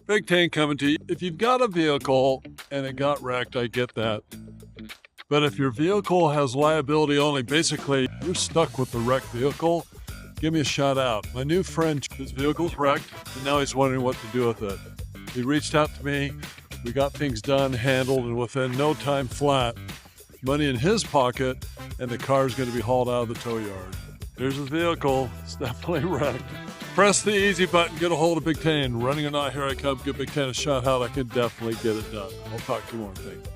Big Tane coming to you. If you've got a vehicle and it got wrecked, I get that. But if your vehicle has liability only, basically you're stuck with the wrecked vehicle, give me a shout out. My new friend, his vehicle's wrecked, and now he's wondering what to do with it. He reached out to me, we got things done, handled, and within no time flat, money in his pocket, and the car's going to be hauled out of the tow yard. There's his vehicle, it's definitely wrecked. Press the easy button, get a hold of Big Tane. Running or not, here I come, give Big Tane a shout out, I can definitely get it done. I'll talk to you more, thanks.